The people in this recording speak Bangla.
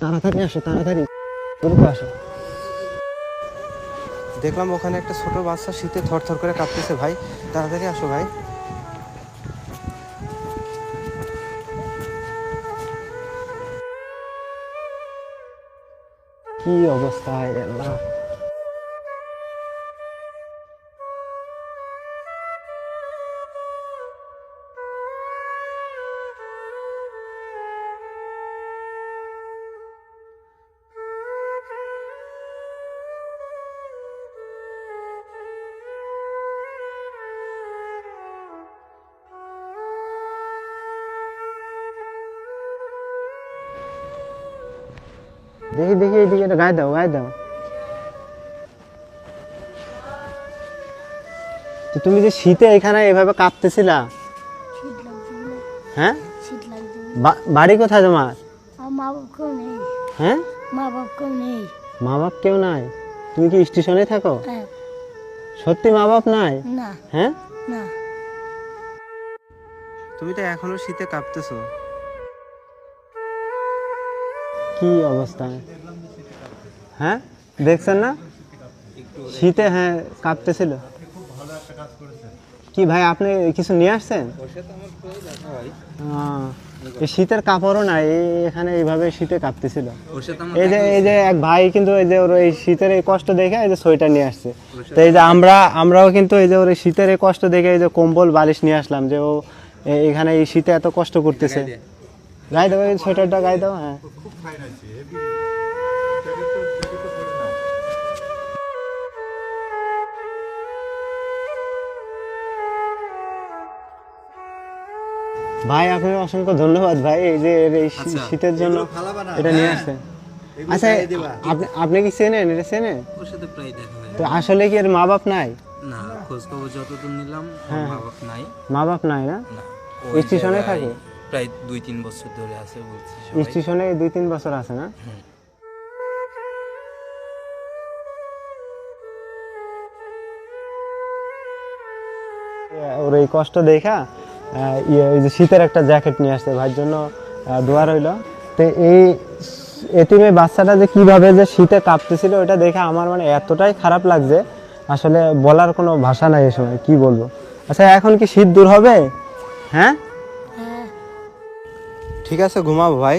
তাড়াতাড়ি আসো, তাড়াতাড়ি দ্রুত আসো। দেখলাম ওখানে একটা ছোট বাচ্চা শীতে থরথর করে কাঁপতেছে ভাই, তাড়াতাড়ি আসো ভাই। কি অবস্থা আল্লাহ। দেখি দেখি এইদিকে এটা গায়ে দাও, গায়ে দাও। তো তুমি যে শীতে এখানে এভাবে কাঁপতেছিলা, শীত লাগছে না, হ্যাঁ? শীত লাগছে না। বাড়ি কোথায় তোমার? আমার মা বাপ কেউ নেই, হ্যাঁ? মা বাপ কেউ নেই। মা বাপ কেউ নাই? তুমি কি স্টেশনে থাকো? হ্যাঁ, সত্যি মা বাপ নাই? না হ্যাঁ? না, তুমি তো এখনো শীতে কাঁপতেছো। কি অবস্থা, হ্যাঁ? দেখছেন না শীতে, হ্যাঁ কাঁপতেছিল। কি ভাই আপনি কিছু নিয়ে আসছেন? এই শীতের কাপড়ও নাই, এখানে এইভাবে শীতে কাঁপতেছিল। এই যে এক ভাই কিন্তু এই যে ওর এই শীতের এই কষ্ট দেখে এই যে সোয়েটার নিয়ে আসছে। তো এই যে আমরাও কিন্তু এই যে ওর এই শীতের এই কষ্ট দেখে এই যে কম্বল বালিশ নিয়ে আসলাম, যে ও এখানে এই শীতে এত কষ্ট করতেছে। গায়ে দাও, এই সোয়েটারটা গায়ে দাও। হ্যাঁ, ভাই আপনাকে অসংখ্য ধন্যবাদ ভাই, এই যে এই শীতের জন্য এটা নিয়ে আসছেন। আচ্ছা আপনি কি চেনেন, এটা চেনেন? ওর সাথে প্রায় দেখা হয়। তো আসলে কি এর মা বাপ নাই? না, খোঁজ খবর যতদূর নিলাম ওর মা বাপ নাই। মা বাপ নাই না? না, ওই স্টেশনে জায়গায় থাকে? প্রায় 2-3 বছর ধরে আছে বলছে সবাই। স্টেশনে 2-3 বছর আছে না? হুম। ওর এই কষ্ট দেখা এই যে শীতের একটা জ্যাকেট নিয়ে আসছে ভাইয়ের জন্য, দোয়া রইল। তো এই এতিমে বাচ্চাটা যে কিভাবে যে শীতে কাঁপতেছিল ওটা দেখে আমার মানে এতটাই খারাপ লাগছে, আসলে বলার কোনো ভাষা নাই এই সময়, কি বলবো। আচ্ছা এখন কি শীত দূর হবে? হ্যাঁ, হ্যাঁ। ঠিক আছে, ঘুমাবো ভাই।